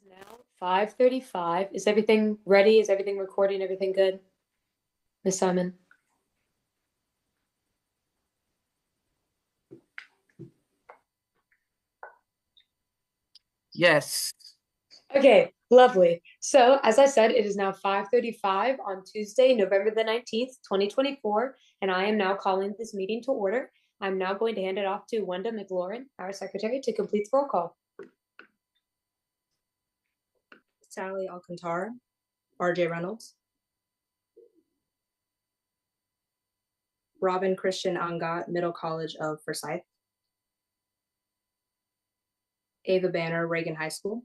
Now 5:35. Is everything ready? Is everything recording? Everything good? Miss Simon? Yes. Okay, lovely. So, as I said, it is now 5:35 on Tuesday, November the 19th, 2024, and I am now calling this meeting to order. I'm now going to hand it off to Wenda McLaurin, our secretary, to complete the roll call. Sally Alcantara, RJ Reynolds, Robin Christian Angat, Middle College of Forsyth, Ava Banner, Reagan High School,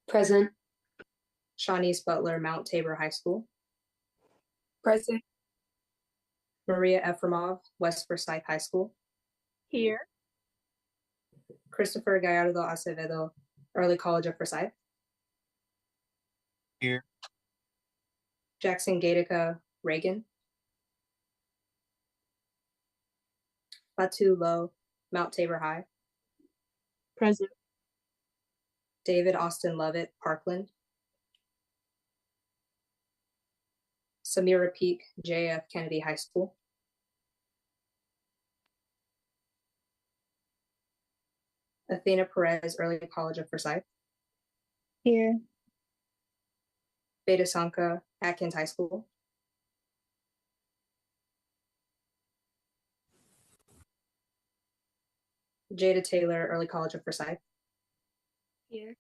Present. Shawnice Butler, Mount Tabor High School, Present. Maria Efremov, West Forsyth High School, Here. Christopher Gallardo Acevedo, Early College of Forsyth, Here. Jackson Gatica, Reagan, Fatu Low, Mount Tabor High, Present. David Austin Lovett, Parkland, Samira Peak, JF Kennedy High School, Athena Perez, Early College of Forsyth, Here. Beta Sanka, Atkins High School, Jada Taylor, Early College of Forsyth, Here.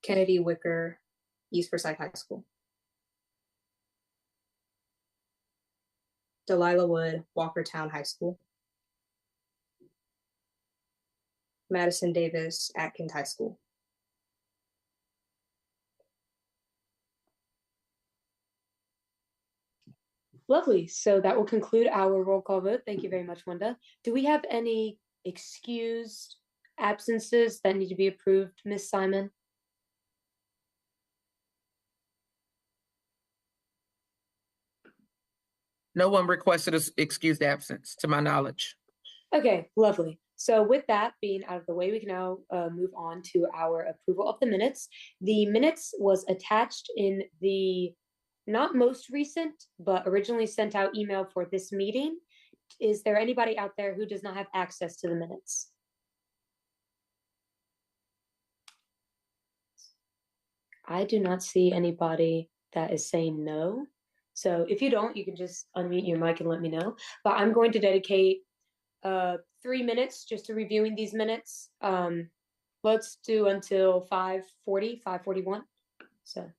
Kennedy Wicker, East Forsyth High School, Delilah Wood, Walkertown High School, Madison Davis, Atkins High School. Lovely. So that will conclude our roll call vote. Thank you very much, Wenda. Do we have any excused absences that need to be approved, Miss Simon? No one requested an excused absence, to my knowledge. Okay, lovely. So with that being out of the way, we can now move on to our approval of the minutes. The minutes was attached in the not most recent, but originally sent out email for this meeting. Is there anybody out there who does not have access to the minutes? I do not see anybody that is saying no. So if you don't, you can just unmute your mic and let me know. But I'm going to dedicate 3 minutes just to reviewing these minutes. Let's do until 5:40, 5:41. So.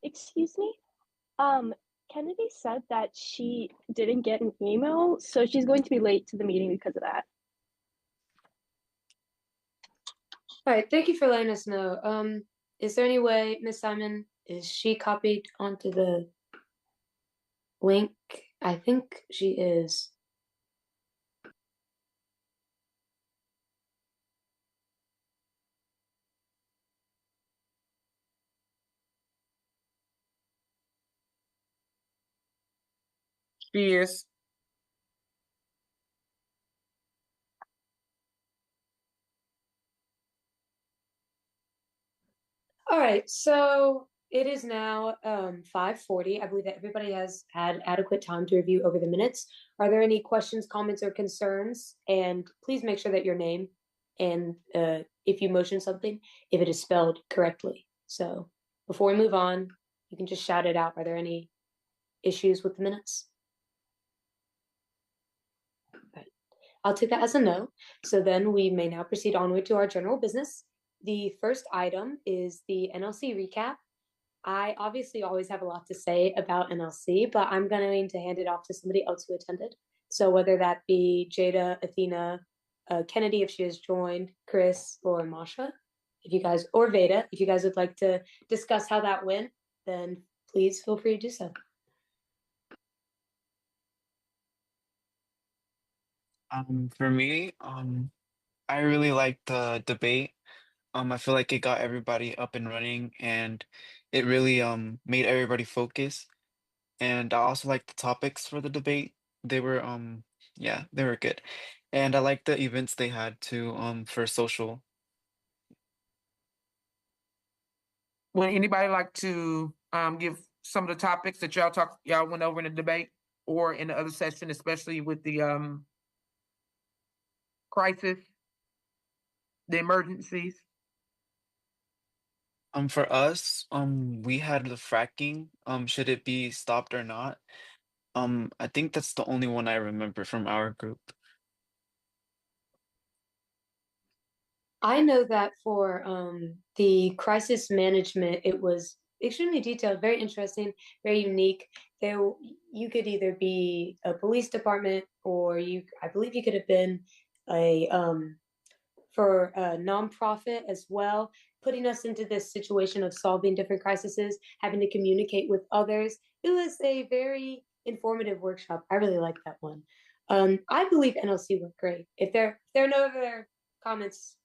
Excuse me. Kennedy said that she didn't get an email, so she's going to be late to the meeting because of that. All right, thank you for letting us know. Is there any way, Miss Simon, is she copied onto the link? I think she is. She is. All right, so It is now 5:40. I believe that everybody has had adequate time to review over the minutes. Are there any questions, comments, or concerns? And please make sure that your name and if you motion something, if it is spelled correctly. So before we move on, you can just shout it out. Are there any issues with the minutes? Okay. I'll take that as a no. So then we may now proceed onward to our general business. The first item is the NLC recap. I obviously always have a lot to say about NLC, but I'm going to hand it off to somebody else who attended. So whether that be Jada, Athena, Kennedy, if she has joined, Chris, or Masha, if you guys, or Veda, if you guys would like to discuss how that went, then please feel free to do so. For me, I really liked the debate. I feel like it got everybody up and running, and it really made everybody focus. And I also liked the topics for the debate. They were yeah, they were good. And I liked the events they had too for social. Would anybody like to give some of the topics that y'all went over in the debate or in the other session, especially with the crisis, the emergencies? For us, we had the fracking. Should it be stopped or not? I think that's the only one I remember from our group. I know that for the crisis management, it was extremely detailed, very interesting, very unique. You could either be a police department, or I believe you could have been a for a nonprofit as well, putting us into this situation of solving different crises, having to communicate with others. It was a very informative workshop. I really liked that one. I believe NLC went great. If there are no other comments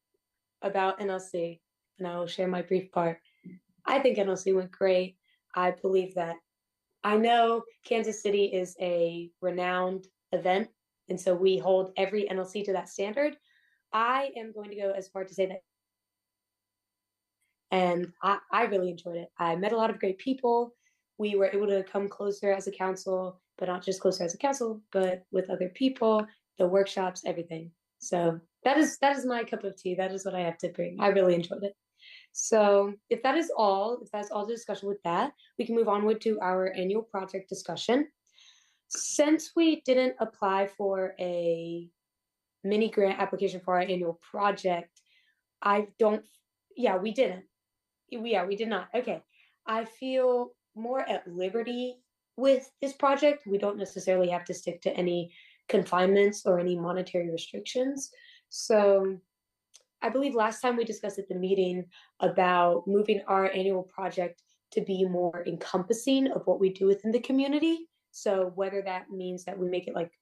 about NLC, and I will share my brief part. I think NLC went great. I believe that I know Kansas City is a renowned event, and so we hold every NLC to that standard. I am going to go as far to say that, and I really enjoyed it. I met a lot of great people. We were able to come closer as a council, but not just closer as a council, but with other people, the workshops, everything. So that is my cup of tea. That is what I have to bring. I really enjoyed it. So if that's all the discussion with that, we can move onward to our annual project discussion. Since we didn't apply for a mini grant application for our annual project, we didn't. We did not. Okay. I feel more at liberty with this project. We don't necessarily have to stick to any confinements or any monetary restrictions. So I believe last time we discussed at the meeting about moving our annual project to be more encompassing of what we do within the community. So whether that means that we make it like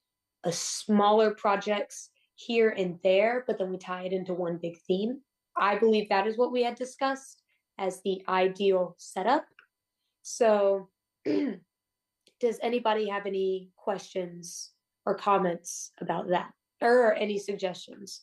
a smaller projects here and there, but then we tie it into one big theme. I believe that is what we had discussed as the ideal setup. So does anybody have any questions or comments about that, or any suggestions?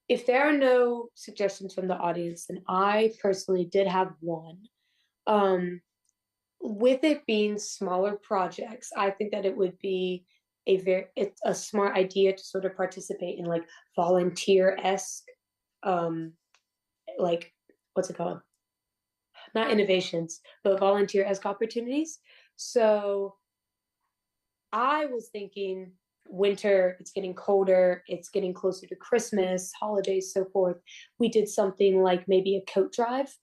If there are no suggestions from the audience, then I personally did have one. With it being smaller projects, I think that it would be it's a smart idea to sort of participate in like volunteer-esque, like, what's it called? Not innovations, but volunteer-esque opportunities. So I was thinking winter, it's getting colder, it's getting closer to Christmas, holidays, so forth. We did something like maybe a coat drive.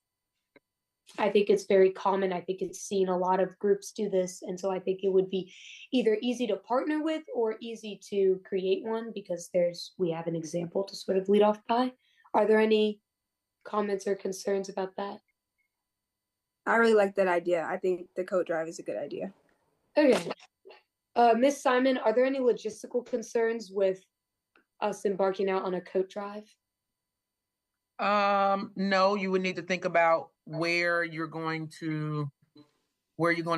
I think it's very common. I think it's seen a lot of groups do this. And so I think it would be either easy to partner with or easy to create one, because we have an example to sort of lead off by. Are there any comments or concerns about that? I really like that idea. I think the coat drive is a good idea. Okay. Ms. Simon, are there any logistical concerns with us embarking out on a coat drive? No, you would need to think about where you're going to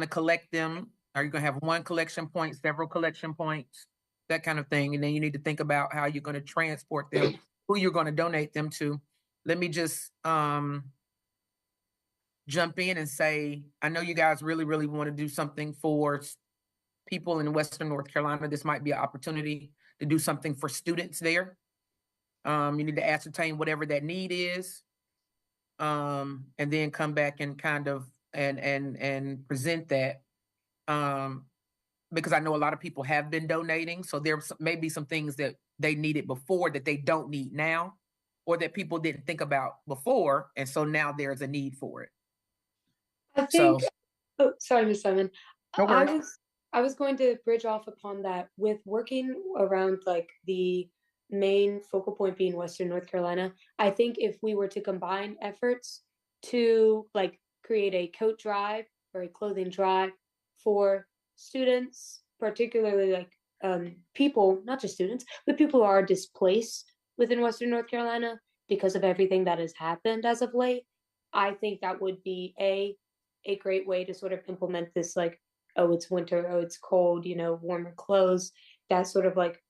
collect them. Are you going to have one collection point, several collection points? that kind of thing. And then you need to think about how you're going to transport them, who you're going to donate them to. Let me just jump in and say, I know you guys really, really want to do something for people in Western North Carolina. This might be an opportunity to do something for students there. You need to ascertain whatever that need is, and then come back and kind of and present that. Because I know a lot of people have been donating, so there may be some things that they needed before that they don't need now, or that people didn't think about before, and so now there's a need for it. I think. Oh, sorry, Ms. Simon. No worries. I was going to bridge off upon that with working around like the main focal point being Western North Carolina. I think if we were to combine efforts to like create a coat drive or a clothing drive for students, particularly like people, not just students, but people who are displaced within Western North Carolina because of everything that has happened as of late, I think that would be a great way to sort of implement this, like, oh, it's winter, oh, it's cold, you know, warmer clothes, that sort of like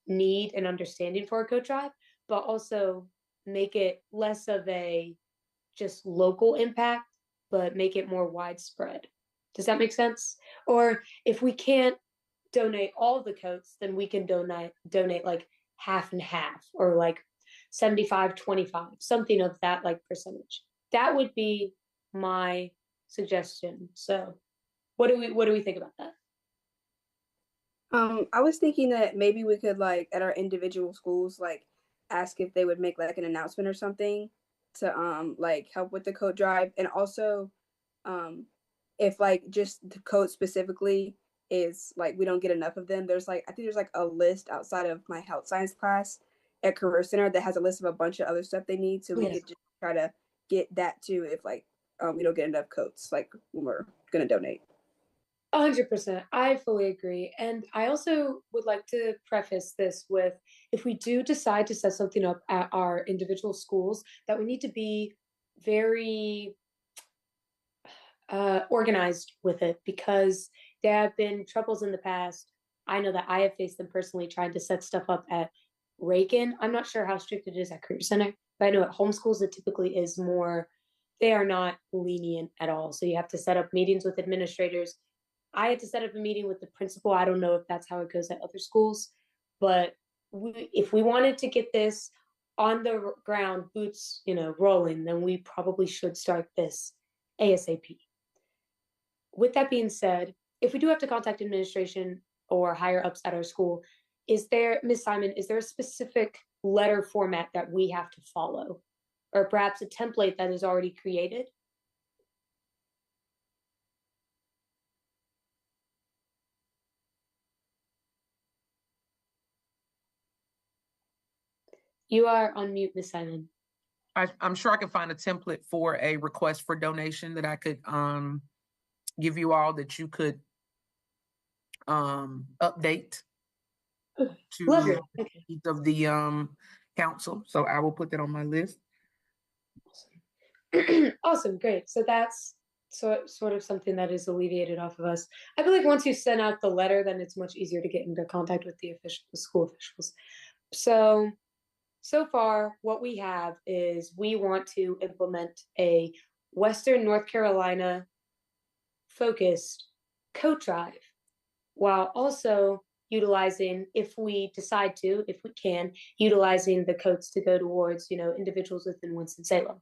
need and understanding for a coat drive, but also make it less of a just local impact, but make it more widespread. Does that make sense? Or if we can't donate all the coats, then we can donate like half and half, or like 75-25, something of that like percentage. That would be my suggestion. So what do we think about that? I was thinking that maybe we could, like, at our individual schools, like, ask if they would make like an announcement or something to like help with the coat drive. And also if like just the coat specifically is like we don't get enough of them, there's like, I think there's like a list outside of my health science class at Career Center that has a list of a bunch of other stuff they need, so we Yes. could just try to get that too if like we don't get enough coats like when we're gonna donate. 100%. I fully agree. And I also would like to preface this with, if we do decide to set something up at our individual schools, that we need to be very organized with it, because there have been troubles in the past. I know that I have faced them personally trying to set stuff up at Reagan. I'm not sure how strict it is at Career Center, but I know at homeschools it typically is more, they are not lenient at all. So you have to set up meetings with administrators. I had to set up a meeting with the principal. I don't know if that's how it goes at other schools, but if we wanted to get this on the ground, boots, you know, rolling, then we probably should start this ASAP. With that being said, if we do have to contact administration or higher ups at our school, is there, Ms. Simon, is there a specific letter format that we have to follow, or perhaps a template that is already created? You are on mute, Ms. Simon. I'm sure I can find a template for a request for donation that I could give you all, that you could update to Lovely. the needs of the council. So I will put that on my list. Awesome, great. So that's sort of something that is alleviated off of us. I feel like once you send out the letter, then it's much easier to get into contact with the school officials. So far, what we have is we want to implement a Western North Carolina focused coat drive, while also utilizing, if we decide to, if we can, utilizing the coats to go towards, you know, individuals within Winston-Salem.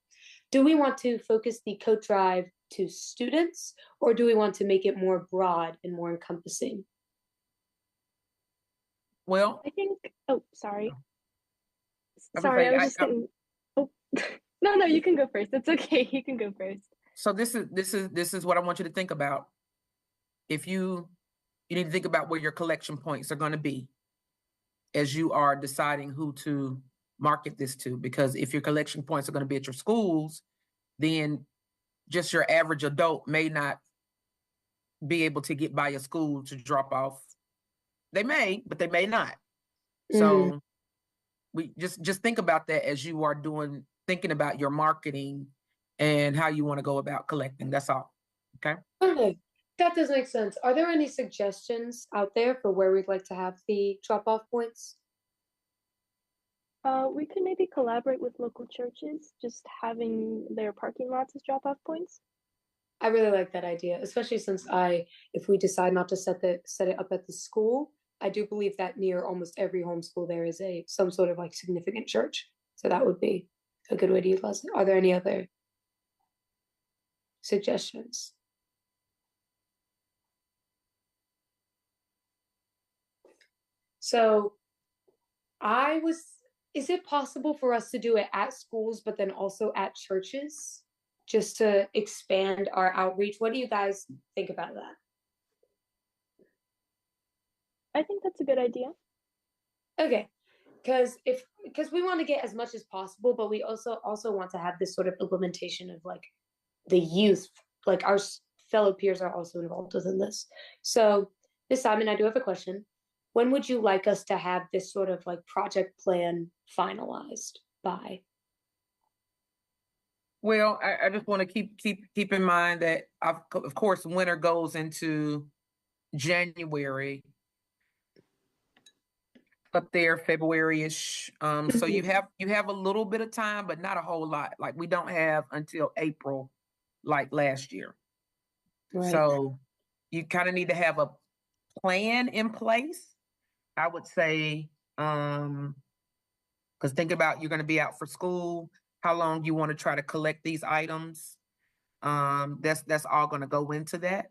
Do we want to focus the coat drive to students, or do we want to make it more broad and more encompassing? Well, I think, oh, sorry. I was Sorry, I saying, was just thinking, oh, no, you can go first. It's okay. You can go first. so this is what I want you to think about. If you need to think about where your collection points are going to be as you are deciding who to market this to, because if your collection points are going to be at your schools, then just your average adult may not be able to get by a school to drop off. They may, but they may not. So we just think about that as you are thinking about your marketing and how you want to go about collecting. That's all. Okay. Okay. That does make sense. Are there any suggestions out there for where we'd like to have the drop-off points? We could maybe collaborate with local churches, just having their parking lots as drop-off points. I really like that idea, especially since if we decide not to set it up at the school, I do believe that near almost every homeschool there is some sort of like significant church. So that would be a good way to utilize it. Are there any other suggestions? So is it possible for us to do it at schools, but then also at churches, just to expand our outreach? What do you guys think about that? I think that's a good idea. Okay, because we want to get as much as possible, but we also want to have this sort of implementation of like the youth, like our fellow peers are also involved within this. So, Ms. Simon, I do have a question. When would you like us to have this sort of like project plan finalized by? Well, I just want to keep in mind that of course winter goes into January, up there February-ish. So you have a little bit of time, but not a whole lot. Like we don't have until April, like last year. Right. So you kind of need to have a plan in place. I would say, because think about you're going to be out for school, how long you want to try to collect these items. That's all going to go into that.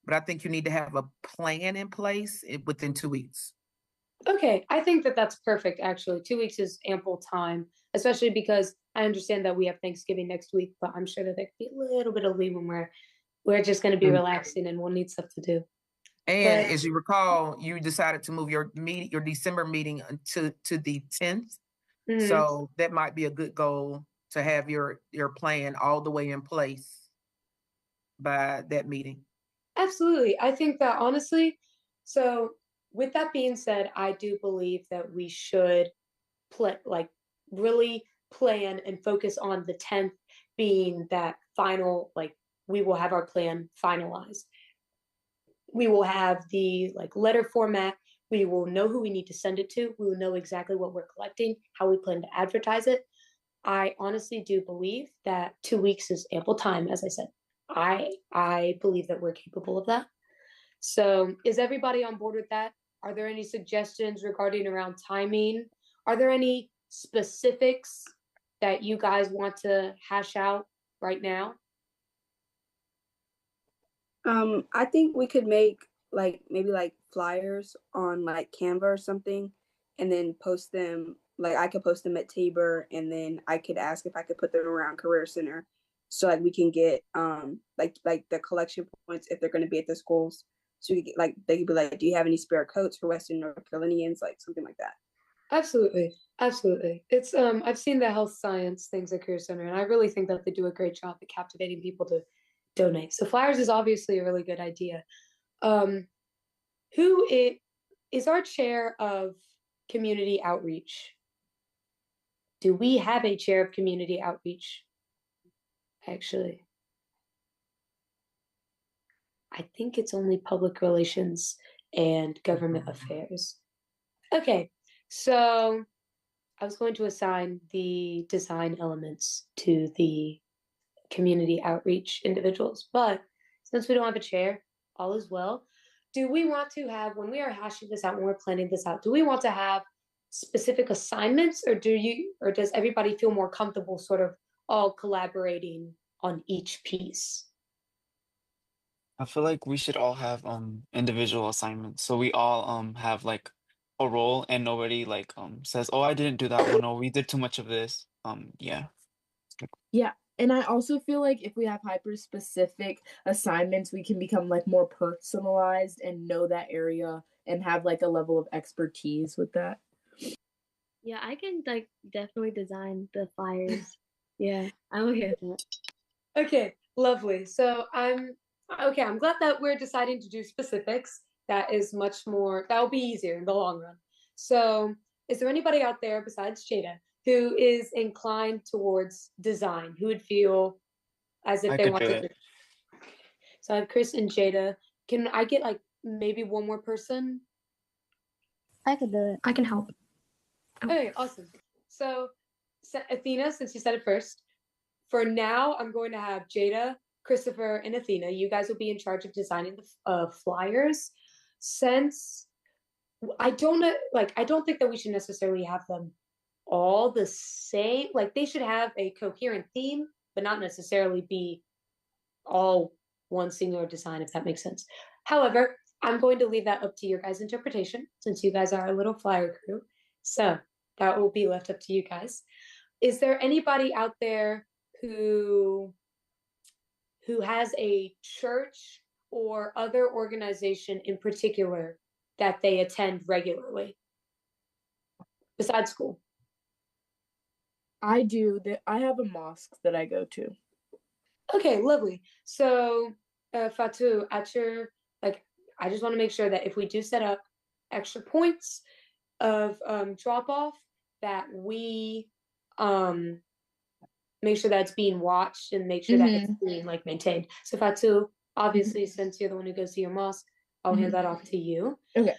But I think you need to have a plan in place within 2 weeks. Okay, I think that that's perfect, actually. 2 weeks is ample time, especially because I understand that we have Thanksgiving next week, but I'm sure that there could be a little bit of leave when we're just going to be relaxing and we'll need stuff to do. And as you recall, you decided to move your December meeting to the 10th. Mhm. So that might be a good goal to have your plan all the way in place by that meeting. Absolutely. I think that honestly, so with that being said, I do believe that we should really plan and focus on the 10th being that final, like we will have our plan finalized. We will have the like letter format. We will know who we need to send it to. We will know exactly what we're collecting, how we plan to advertise it. I honestly do believe that 2 weeks is ample time, as I said. I believe that we're capable of that. So is everybody on board with that? Are there any suggestions regarding around timing? Are there any specifics that you guys want to hash out right now? I think we could make maybe flyers on Canva or something, and then post them. Like I could post them at Tabor, and then I could ask if I could put them around Career Center, so we can get the collection points if they're going to be at the schools. So we could, they could be like, do you have any spare coats for Western North Carolinians, something like that. Absolutely. It's I've seen the health science things at Career Center, and I really think that they do a great job at captivating people to donate. So flyers is obviously a really good idea. Who is our chair of community outreach? Do we have a chair of community outreach? Actually, I think it's only public relations and government affairs. Okay, so I was going to assign the design elements to the community outreach individuals, but since we don't have a chair, all is well. Do we want to have, when we are hashing this out, when we're planning this out, do we want to have specific assignments, or does everybody feel more comfortable sort of all collaborating on each piece? I feel like we should all have individual assignments, so we all have a role, and nobody says, "Oh, I didn't do that one," or "We did too much of this." Yeah. Yeah, and I also feel like if we have hyper specific assignments, we can become more personalized and know that area and have a level of expertise with that. Yeah, I can definitely design the flyers. Yeah, I'm okay with that. Okay, lovely. So I'm glad that we're deciding to do specifics. That will be easier in the long run. So is there anybody out there besides Jada who is inclined towards design, who would feel as if I they could want do to it. So I have Chris and Jada. Can I get like maybe one more person? I could do it. I can help. Okay, awesome. So, Athena, since you said it first, for now, I'm going to have Jada, Christopher, and Athena. You guys will be in charge of designing the flyers. Since I don't know, like, I don't think that we should necessarily have them all the same. Like, they should have a coherent theme, but not necessarily be all one singular design, if that makes sense. However, I'm going to leave that up to your guys' interpretation, since you guys are a little flyer crew. So that will be left up to you guys. Is there anybody out there who has a church or other organization in particular that they attend regularly besides school? I do. I have a mosque that I go to. Okay, lovely. So, Fatu, at your, like, I just want to make sure that if we do set up extra points of drop off, that we make sure that it's being watched and make sure that it's being like maintained. So Fatu, obviously, since you're the one who goes to your mosque, I'll hand that off to you. Okay.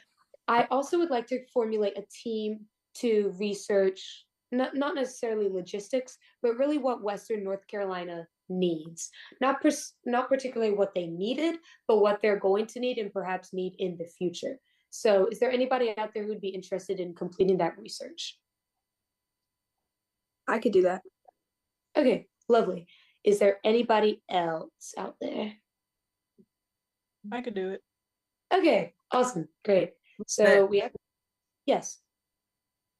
I also would like to formulate a team to research not necessarily logistics, but really what Western North Carolina needs. Not particularly what they needed, but what they're going to need and perhaps need in the future. So is there anybody out there who'd be interested in completing that research? I could do that. Okay, lovely. Is there anybody else out there? I could do it. Okay, awesome, great. So we have, yes.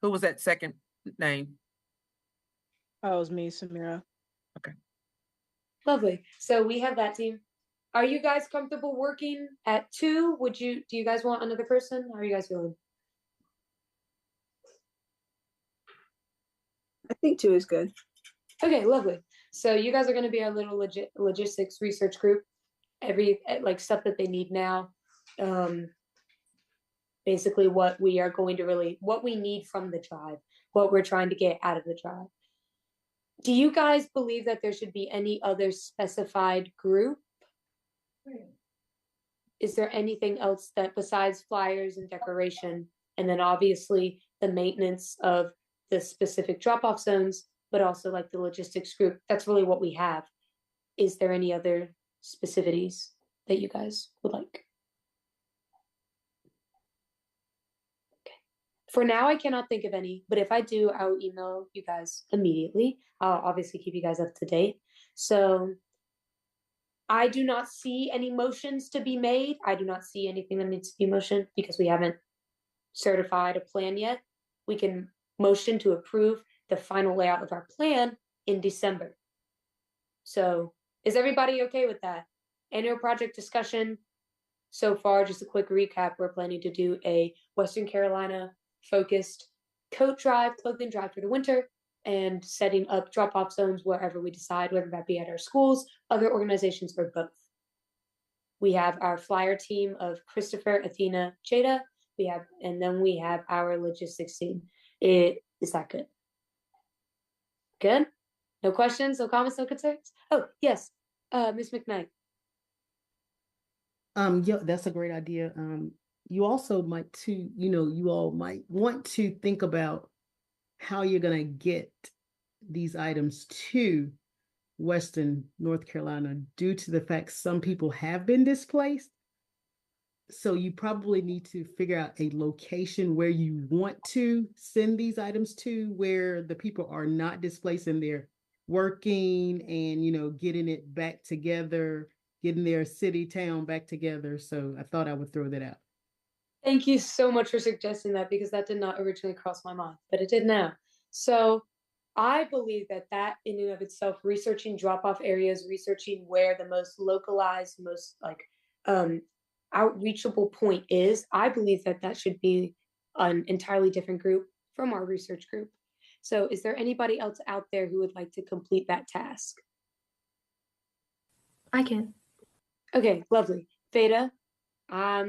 Who was that second name? Oh, it was me, Samira. Okay. Lovely. So we have that team. Are you guys comfortable working at 2? Do you guys want another person? How are you guys feeling? I think 2 is good. Okay, lovely. So you guys are going to be our little logistics research group. Every like stuff that they need now. Basically what we are going to what we need from the drive, what we're trying to get out of the drive. Do you guys believe that there should be any other specified group? Is there anything else that besides flyers and decoration, and then obviously the maintenance of the specific drop-off zones, but also like the logistics group? That's really what we have. Is there any other specificities that you guys would like? Okay. For now, I cannot think of any, but if I do, I'll email you guys immediately. I'll obviously keep you guys up to date. So I do not see any motions to be made. I do not see anything that needs to be motioned because we haven't certified a plan yet. We can motion to approve the final layout of our plan in December. So is everybody okay with that? Annual project discussion. So far, just a quick recap. We're planning to do a Western Carolina focused coat drive, clothing drive for the winter, and setting up drop-off zones wherever we decide, whether that be at our schools, other organizations, or both. We have our flyer team of Christopher, Athena, Jada. And then we have our logistics team. Is that good? Good? No questions, no comments, no concerns? Oh, yes, Ms. McKnight. Yeah, that's a great idea. You also might too, you all might want to think about how you're going to get these items to Western North Carolina due to the fact some people have been displaced. So you probably need to figure out a location where you want to send these items to, where the people are not displaced and they're working and, getting it back together, getting their city, town back together. So I thought I would throw that out. Thank you so much for suggesting that, because that did not originally cross my mind, but it did now. So I believe that in and of itself, researching drop-off areas, researching where the most localized, most outreachable point is, I believe that should be an entirely different group from our research group. So is there anybody else out there who would like to complete that task? I can. Okay, lovely. Veda,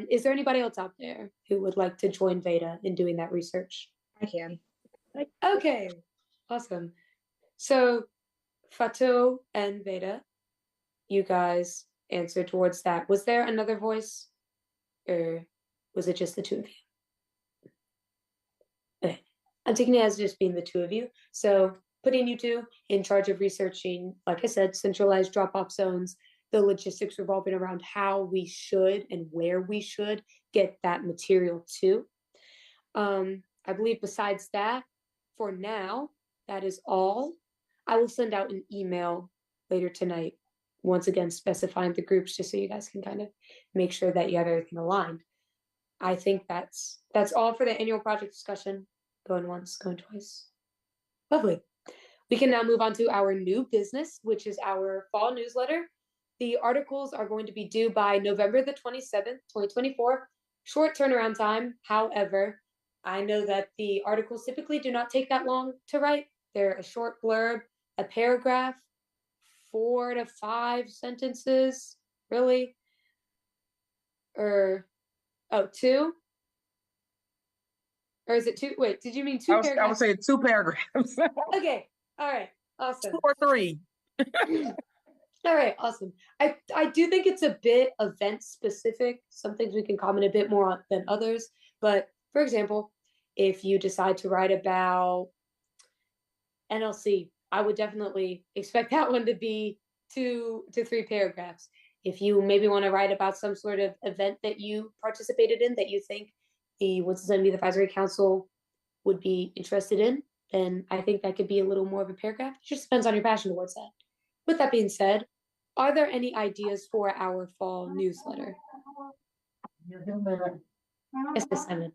is there anybody else out there who would like to join Veda in doing that research? I can. Okay, awesome. So Fatu and Veda, you guys answer towards that. Was there another voice, or was it just the two of you? Okay. I'm taking it as just being the two of you. So putting you two in charge of researching, like I said, centralized drop-off zones, the logistics revolving around how we should and where we should get that material to. I believe besides that, for now, that is all. I will send out an email later tonight, once again specifying the groups, just so you guys can kind of make sure that you have everything aligned. I think that's all for the annual project discussion. Going once, going twice. Lovely. We can now move on to our new business, which is our fall newsletter. The articles are going to be due by November the 27th, 2024. Short turnaround time. However, I know that the articles typically do not take that long to write. They're a short blurb, a paragraph, 4 to 5 sentences, really? Or, oh, 2? Or is it 2? Wait, did you mean 2 paragraphs? I would say 2 paragraphs. Okay, all right, awesome. 2 or 3. All right, awesome. I do think it's a bit event specific. Some things we can comment a bit more on than others. But for example, if you decide to write about NLC, I would definitely expect that one to be 2 to 3 paragraphs. If you maybe want to write about some sort of event that you participated in that you think the Winston-Salem Youth Advisory Council would be interested in, then I think that could be a little more of a paragraph. It just depends on your passion towards that. With that being said, are there any ideas for our fall newsletter? Yes, Miss Simon.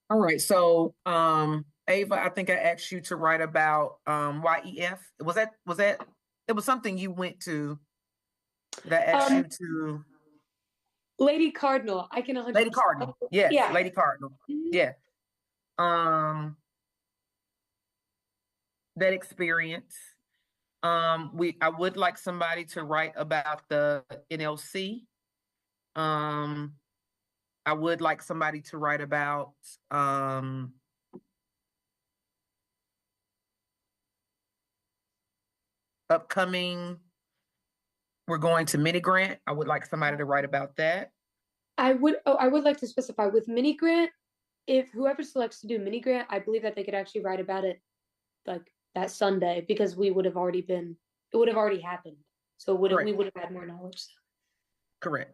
All right, so Ava, I think I asked you to write about YEF. Was that it was something you went to that asked you to Lady Cardinal. I can 100%. Lady Cardinal. Yes, yeah. Lady Cardinal. Yeah. That experience. I would like somebody to write about the NLC. I would like somebody to write about upcoming, we're going to mini grant. I would like somebody to write about that. I would like to specify with mini grant, if whoever selects to do mini grant, I believe that they could actually write about it like that Sunday, because it would have already happened. So we would have had more knowledge. Correct.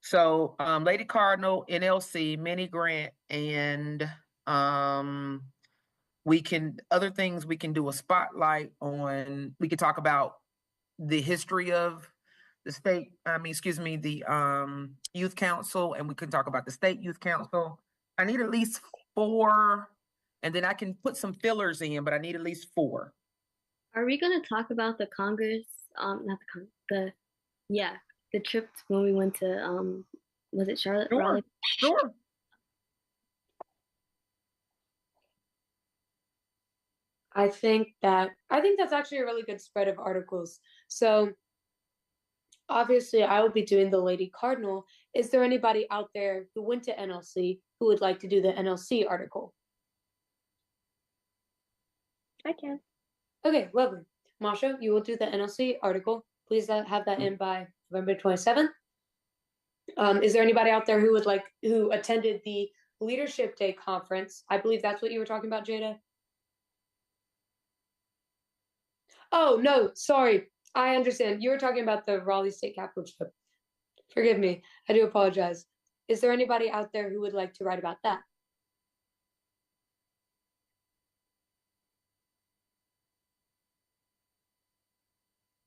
So Lady Cardinal, NLC, mini grant, and other things we can do a spotlight on. We could talk about the history of the state, the youth council, and we can talk about the state youth council. I need at least 4, and then I can put some fillers in, but I need at least 4. Are we gonna talk about the Congress? The trip when we went to was it Charlotte? Sure. Raleigh? Sure. I think that's actually a really good spread of articles. So obviously I will be doing the Lady Cardinal. Is there anybody out there who went to NLC who would like to do the NLC article? I can. Okay, lovely. Masha, you will do the NLC article. Please have that in by November 27th. Is there anybody out there who attended the Leadership Day conference? I believe that's what you were talking about, Jada. Oh, no, sorry. I understand. You were talking about the Raleigh State Capitol trip. Forgive me. I do apologize. Is there anybody out there who would like to write about that?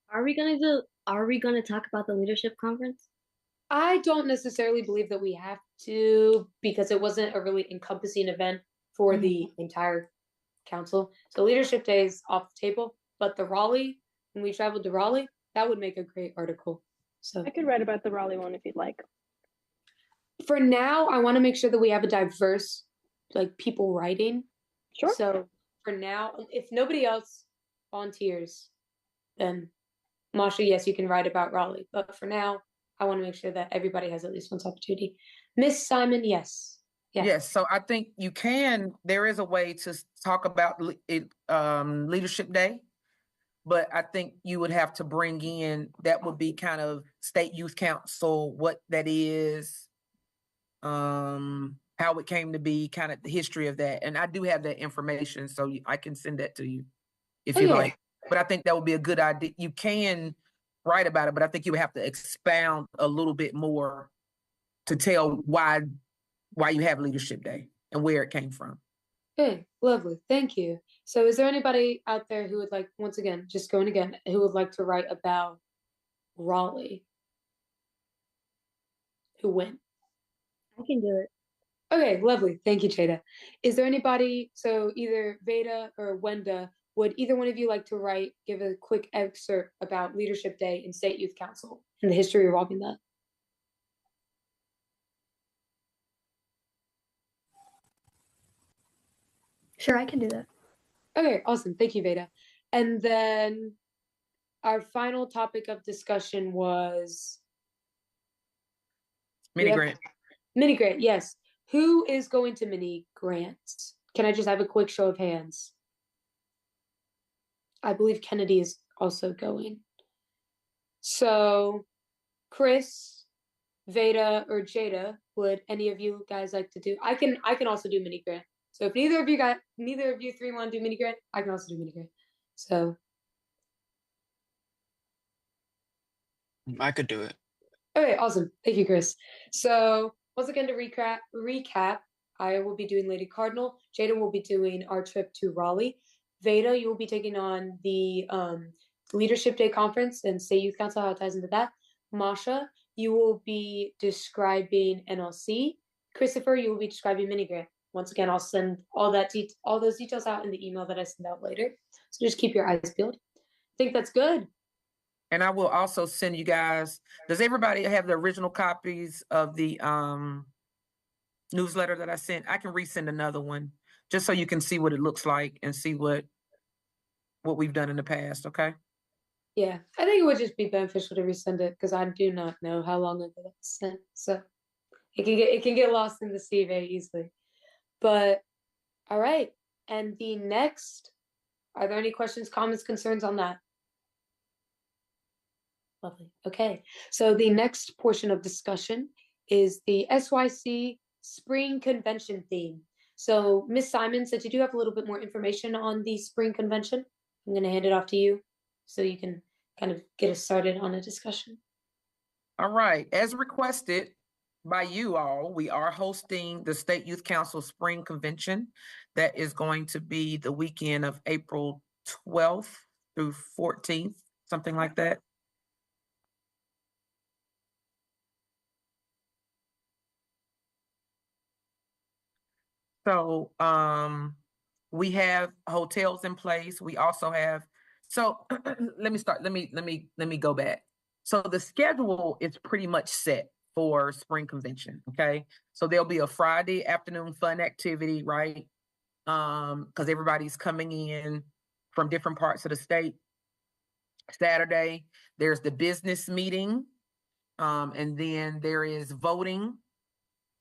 Are we gonna talk about the leadership conference? I don't necessarily believe that we have to, because it wasn't a really encompassing event for the entire council. So Leadership Day is off the table, but the Raleigh, when we traveled to Raleigh, that would make a great article. So I could write about the Raleigh one if you'd like. For now, I want to make sure that we have a diverse, people writing. Sure. So for now, if nobody else volunteers, then Masha, yes, you can write about Raleigh. But for now, I want to make sure that everybody has at least one opportunity. Miss Simon, yes. Yeah. Yes, so I think there is a way to talk about Leadership Day, but I think you would have to bring in, that would be kind of state youth council, what that is, how it came to be, kind of the history of that. And I do have that information, so I can send that to you if you like. But I think that would be a good idea. You can write about it, but I think you would have to expound a little bit more to tell why you have Leadership Day and where it came from. Okay, lovely. Thank you. So is there anybody out there who would like, once again, just going again, who would like to write about Raleigh? Who went? I can do it. Okay, lovely. Thank you, Jada. Is there anybody, so either Veda or Wenda, would either one of you like to give a quick excerpt about Leadership Day and State Youth Council and the history revolving that? Sure, I can do that. Okay, awesome. Thank you, Veda. And then our final topic of discussion was Mini grant. Mini grant, yes. Who is going to mini grants? Can I just have a quick show of hands? I believe Kennedy is also going. So, Chris, Veda, or Jada, would any of you guys like to do? I can also do mini grant. So if neither of you three want to do mini grant, I can also do mini grant. So I could do it. okay, awesome. Thank you, Chris. So once again, to recap, I will be doing Lady Cardinal. Jada will be doing our trip to Raleigh. Veda, you will be taking on the Leadership Day conference and State Youth Council, how it ties into that. Masha, you will be describing NLC. Christopher, you will be describing mini grant. Once again, I'll send all those details out in the email that I send out later. So just keep your eyes peeled. I think that's good. And I will also send you guys, does everybody have the original copies of the newsletter that I sent? I can resend another one just so you can see what it looks like and see what we've done in the past, okay? Yeah, I think it would just be beneficial to resend it because I do not know how long ago that's sent. So it can get lost in the sea very easily. But all right. And the next, are there any questions, comments, concerns on that? Lovely. Okay. So the next portion of discussion is the SYC Spring Convention theme. So Ms. Simon, since you do have a little bit more information on the Spring Convention, I'm going to hand it off to you so you can kind of get us started on a discussion. All right. As requested by you all, we are hosting the State Youth Council Spring Convention. That is going to be the weekend of April 12th through 14th, something like that. So we have hotels in place. We also have, so let me go back. So the schedule is pretty much set for Spring Convention, okay? So there'll be a Friday afternoon fun activity, right? Because everybody's coming in from different parts of the state. Saturday, there's the business meeting, and then there is voting,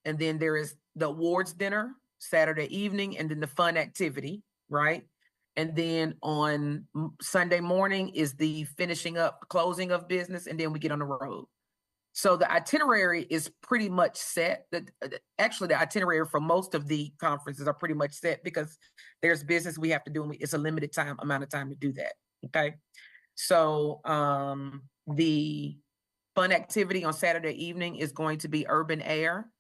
and then there is the awards dinner Saturday evening, and then the fun activity, right? And then on Sunday morning is the closing of business, and then we get on the road. So the itinerary is pretty much set. Actually, the itinerary for most of the conferences are pretty much set because there's business we have to do, and it's a limited amount of time to do that, okay? So the fun activity on Saturday evening is going to be Urban Air.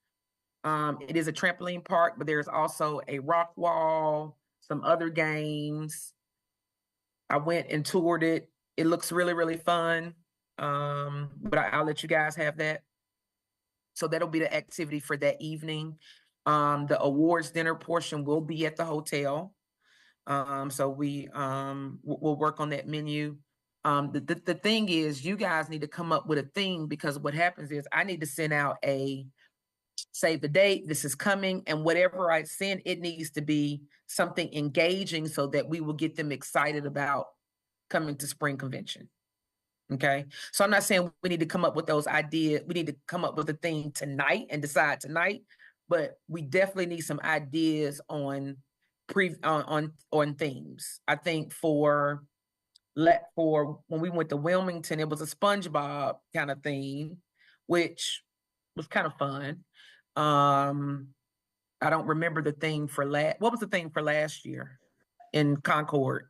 It is a trampoline park, but there's also a rock wall, some other games. I went and toured it. It looks really, really fun. But I'll let you guys have that. So that'll be the activity for that evening. The awards dinner portion will be at the hotel. So we'll work on that menu. The thing is, you guys need to come up with a theme, because what happens is I need to send out save the date, this is coming, and whatever I send, it needs to be something engaging so that we will get them excited about coming to Spring Convention. Okay, so I'm not saying we need to come up with those ideas. We need to come up with a theme tonight and decide tonight, but we definitely need some ideas on themes. I think for for when we went to Wilmington, it was a SpongeBob kind of theme, which was kind of fun. I don't remember the theme for what was the theme for last year in Concord?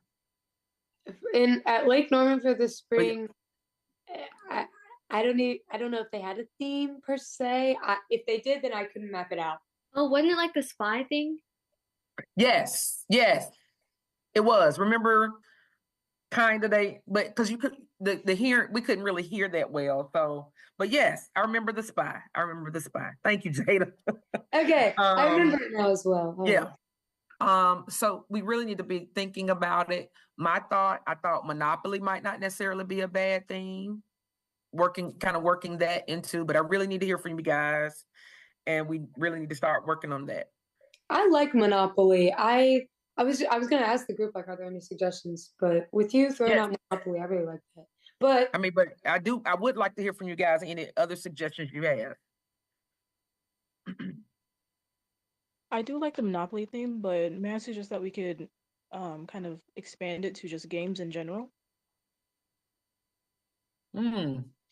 At Lake Norman for the But spring, I don't know if they had a theme per se. If they did, then I couldn't map it out. Oh, wasn't it like the spy thing? yes, it was. Remember, kind of but because you could we couldn't really hear that well. So, but yes, I remember the spy. Thank you, Jada. Okay, I remember it now as well. All Yeah. right. So we really need to be thinking about it. I thought Monopoly might not necessarily be a bad thing. Working that into, but I really need to hear from you guys, and we really need to start working on that. I like Monopoly. I was gonna ask the group, like, are there any suggestions? But with you throwing out Monopoly, I really like that. But I would like to hear from you guys any other suggestions you have. I do like the Monopoly theme, but may I suggest that we could kind of expand it to just games in general?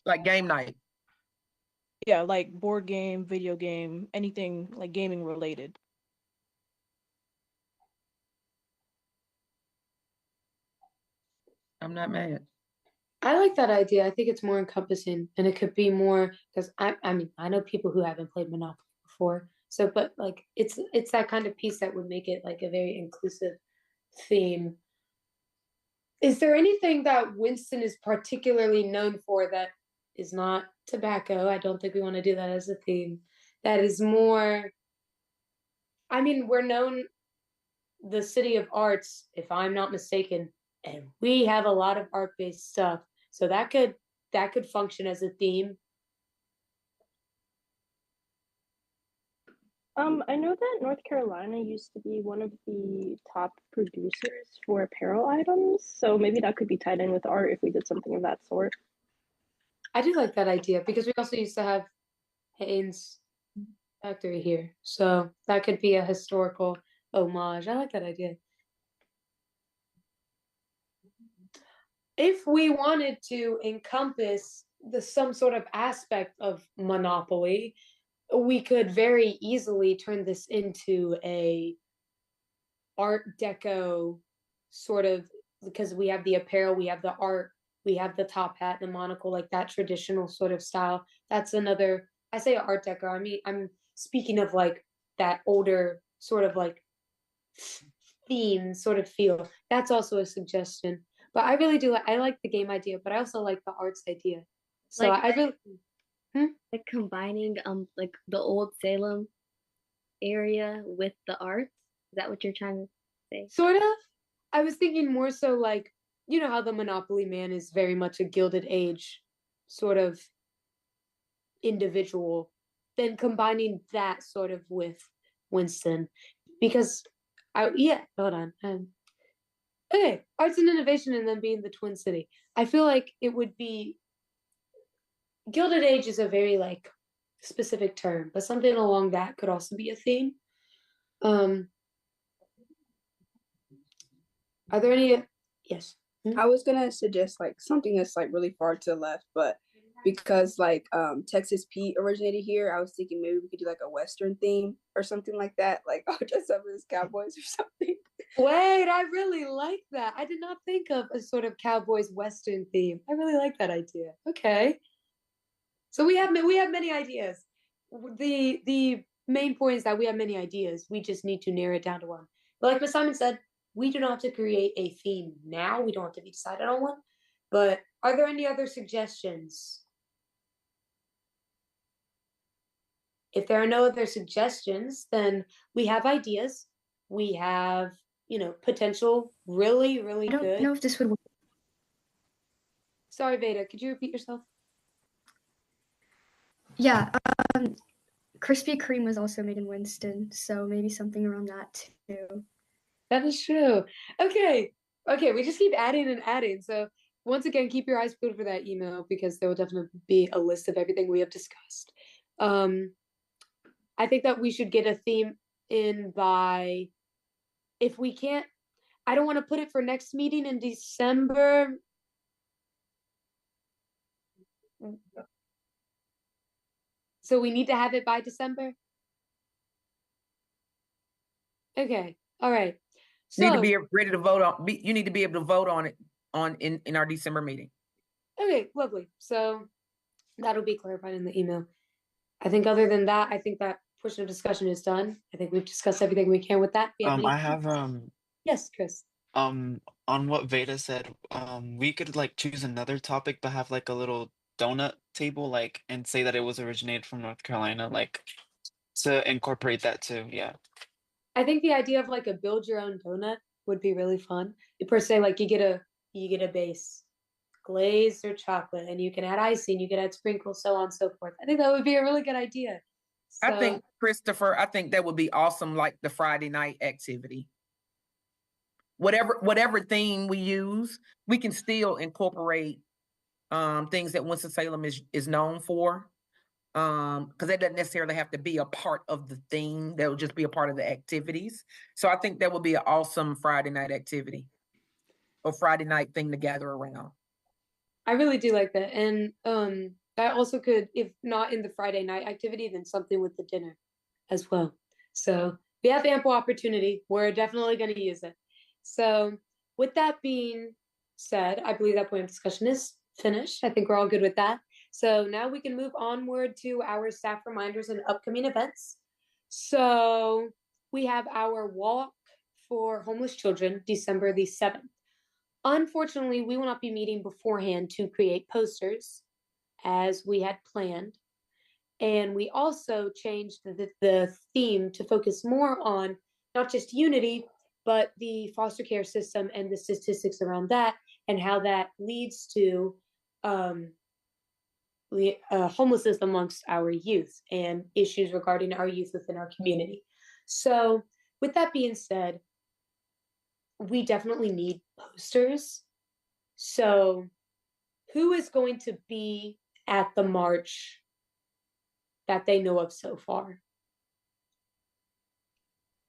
Like game night. Yeah, like board game, video game, anything like gaming related. I'm not mad. I like that idea. I think it's more encompassing, and it could be more because I mean, I know people who haven't played Monopoly before. So, but like, it's that kind of piece that would make it like a very inclusive theme. Is there anything that Winston is particularly known for that is not tobacco? I don't think we want to do that as a theme. That is more, I mean, we're known the city of arts, if I'm not mistaken, and we have a lot of art-based stuff. So that could function as a theme. I know that North Carolina used to be one of the top producers for apparel items, so maybe that could be tied in with art if we did something of that sort. I do like that idea because we also used to have Haynes factory here, so that could be a historical homage. I like that idea. If we wanted to encompass some sort of aspect of Monopoly, we could very easily turn this into a art deco sort of, because we have the apparel, we have the art, we have the top hat, the monocle, like that traditional sort of style. That's another, I say art deco, I mean, I'm speaking of like that older sort of like theme sort of feel. That's also a suggestion. But I really do I like the game idea, but I also like the arts idea. So Like- I really Like combining like the old Salem area with the arts. Is that what you're trying to say? sort of. I was thinking more so like, you know how the Monopoly man is very much a Gilded Age sort of individual, then combining that sort of with Winston. Because hold on. Okay, arts and innovation and then being the Twin City. I feel like it would be Gilded Age is a very like specific term, but something along that could also be a theme. Are there any? Yes. I was gonna suggest like something that's like really far to the left, but because like Texas Pete originated here, I was thinking maybe we could do like a Western theme or something like that. Like I'll dress up as cowboys or something. Wait, I really like that. I did not think of a sort of cowboys Western theme. I really like that idea. Okay. So we have many ideas. The main point is that we have many ideas. We just need to narrow it down to one. But like Ms. Simon said, we do not have to create a theme now. We don't have to be decided on one. But are there any other suggestions? If there are no other suggestions, then we have ideas. We have, potential really, really good. I don't know if this would work. Sorry, Veda, could you repeat yourself? Yeah, Krispy Kreme was also made in Winston, so maybe something around that too. That is true. Okay, we just keep adding and adding. So once again, keep your eyes peeled for that email because there will definitely be a list of everything we have discussed. I think that we should get a theme in by, if we can't, I don't want to put it for next meeting in December. So we need to have it by December? Okay, all right. Need to So, be ready to vote on, you need to be able to vote on it in our December meeting. okay, lovely. So that'll be clarified in the email. I think other than that, I think that portion of discussion is done. I think we've discussed everything we can with that. Do you have any I have comments? Yes, Chris. on what Veda said, we could like choose another topic but have like a little donut table, like, and say that it was originated from North Carolina, like to incorporate that too. Yeah. I think the idea of like a build your own donut would be really fun. Per se, like you get a base, glaze or chocolate, and you can add icing, you can add sprinkles, so on and so forth. I think that would be a really good idea. I So think, Christopher, I think that would be awesome, like the Friday night activity. Whatever theme we use, we can still incorporate things that Winston-Salem is known for. Because that doesn't necessarily have to be a part of the theme. That will just be a part of the activities. So I think that would be an awesome Friday night activity or Friday night thing to gather around. I really do like that. And that also could, if not in the Friday night activity, then something with the dinner as well. So we have ample opportunity. We're definitely going to use it. So with that being said, I believe that point of discussion is finished. I think we're all good with that. So now we can move onward to our staff reminders and upcoming events. So we have our walk for homeless children, December the 7th. Unfortunately, we will not be meeting beforehand to create posters as we had planned. And we also changed the theme to focus more on not just unity, but the foster care system and the statistics around that and how that leads to homelessness amongst our youth and issues regarding our youth within our community. So with that being said, we definitely need posters. So who is going to be at the march that they know of so far?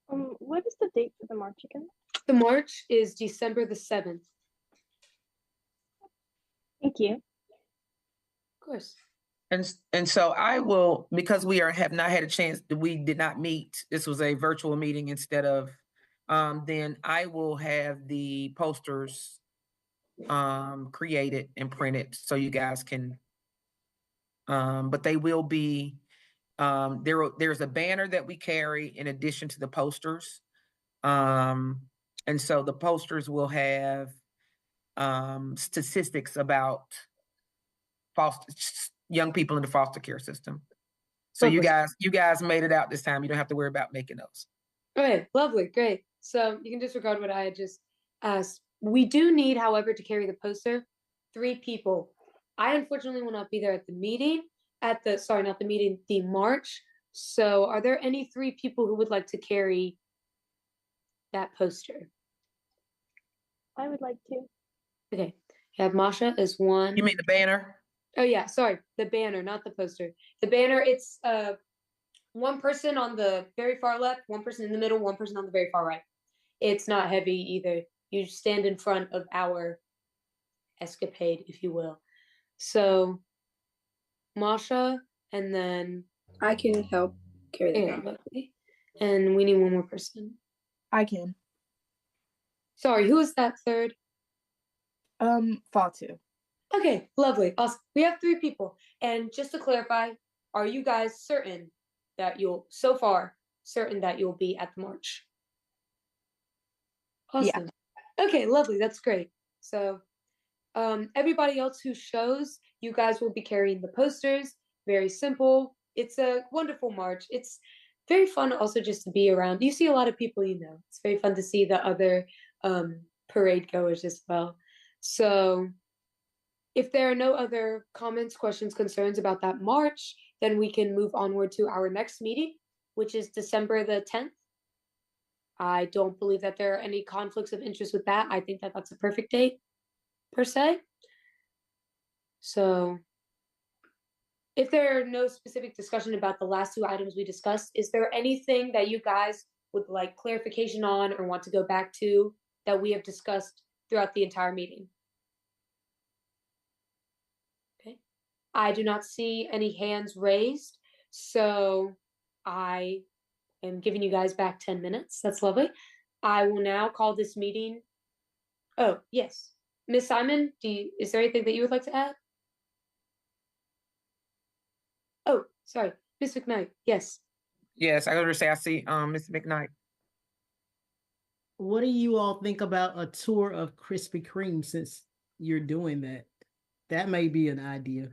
What is the date for the march again? The march is December the 7th. Thank you. Of course. And so I will, because we have not had a chance, we did not meet. This was a virtual meeting instead of, then I will have the posters created and printed so you guys can, but they will be, there's a banner that we carry in addition to the posters. And so the posters will have statistics about young people in the foster care system. So you guys made it out this time. You don't have to worry about making those. Okay, lovely, great. So you can disregard what I had just asked. We do need, however, to carry the poster, 3 people. I unfortunately will not be there at the meeting, the march. So are there any 3 people who would like to carry that poster? I would like to. Okay, you have Masha as one. You mean the banner? Oh yeah, sorry, the banner, not the poster. The banner, it's one person on the very far left, one person in the middle, one person on the very far right. It's not heavy either. You stand in front of our escapade, if you will. So Masha, and then I can help carry the banner. And we need one more person. I can. Sorry, who is that third? Fatu. Okay, lovely, awesome. We have 3 people. And just to clarify, are you guys certain that you'll be at the march? Awesome. Yeah. Okay, lovely, that's great. So everybody else who shows, you guys will be carrying the posters. Very simple. It's a wonderful march. It's very fun also just to be around. You see a lot of people you know. It's very fun to see the other parade goers as well. So if there are no other comments, questions, concerns about that march, then we can move onward to our next meeting, which is December the 10th. I don't believe that there are any conflicts of interest with that. I think that that's a perfect date, per se. So if there are no specific discussion about the last 2 items we discussed, is there anything that you guys would like clarification on or want to go back to that we have discussed throughout the entire meeting? Okay. I do not see any hands raised. So I am giving you guys back 10 minutes. That's lovely. I will now call this meeting. Oh, yes. Ms. Simon, is there anything that you would like to add? Oh, sorry. Ms. McKnight, yes. Yes, I was going to say, I see Mr. McKnight. What do you all think about a tour of Krispy Kreme since you're doing that? That may be an idea.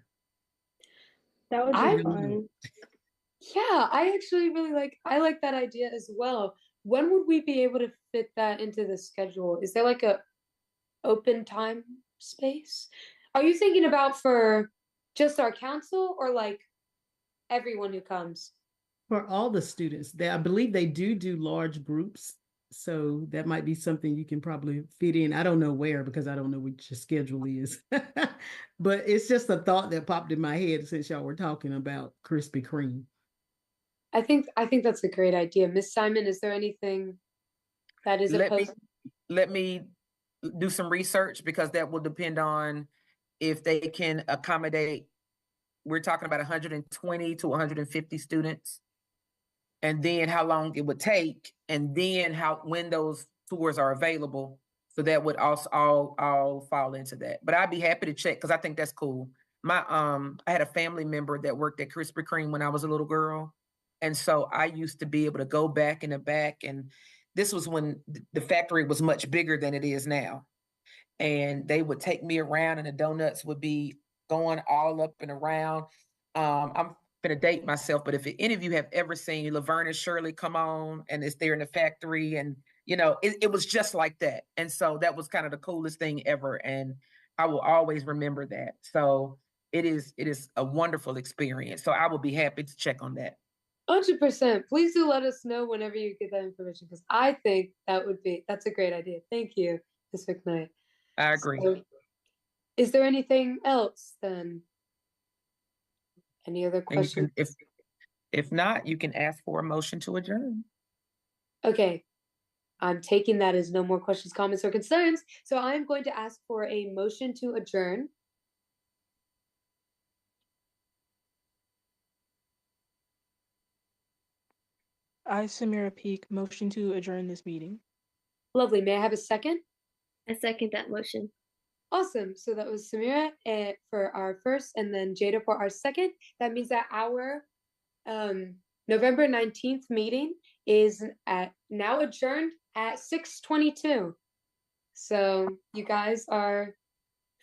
That would I- be fun. Yeah, I actually really I like that idea as well. When would we be able to fit that into the schedule? Is there like a open time space? Are you thinking about for just our council or like everyone who comes? For all the students, I believe they do large groups. So that might be something you can probably fit in. I don't know where because I don't know what your schedule is. But it's just a thought that popped in my head since y'all were talking about Krispy Kreme. I think that's a great idea. Miss Simon, is there anything that is opposed? Let me do some research because that will depend on if they can accommodate. We're talking about 120 to 150 students, and then how long it would take, and then when those tours are available. So that would also all fall into that. But I'd be happy to check because I think that's cool. I had a family member that worked at Krispy Kreme when I was a little girl. And so I used to be able to go back in the back, and this was when the factory was much bigger than it is now. And they would take me around, and the donuts would be going all up and around. I'm gonna date myself, but if any of you have ever seen Laverne and Shirley come on, and it's there in the factory, and it was just like that. And so that was kind of the coolest thing ever, and I will always remember that. So it is a wonderful experience. So I will be happy to check on that. 100%. Please do let us know whenever you get that information because I think that's a great idea. Thank you, Ms. McKnight. I agree. So, is there anything else then? Any other questions? If not, you can ask for a motion to adjourn. Okay. I'm taking that as no more questions, comments, or concerns. So I'm going to ask for a motion to adjourn. I, Samira Peak, motion to adjourn this meeting. Lovely. May I have a second? I second that motion. Awesome. So that was Samira for our first and then Jada for our second. That means that our November 19th meeting is now adjourned at 6:22. So you guys are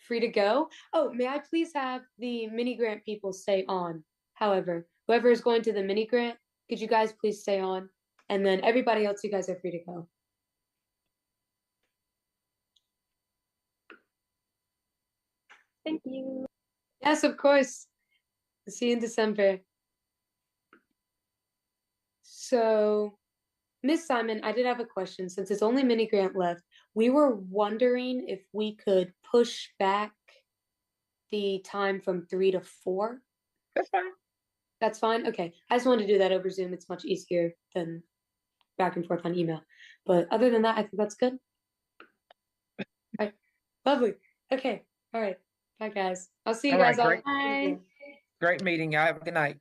free to go. Oh, may I please have the mini grant people stay on? However, whoever is going to the mini grant, could you guys please stay on? And then everybody else, you guys are free to go. Thank you. Yes, of course. See you in December. So, Miss Simon, I did have a question. Since it's only mini grant left, we were wondering if we could push back the time from 3 to 4. That's fine. That's fine? Okay. I just wanted to do that over Zoom. It's much easier than back and forth on email. But other than that, I think that's good. All right. Lovely. Okay. All right. Bye, guys. I'll see you All right, guys all. great. Great meeting. Y'all have a good night.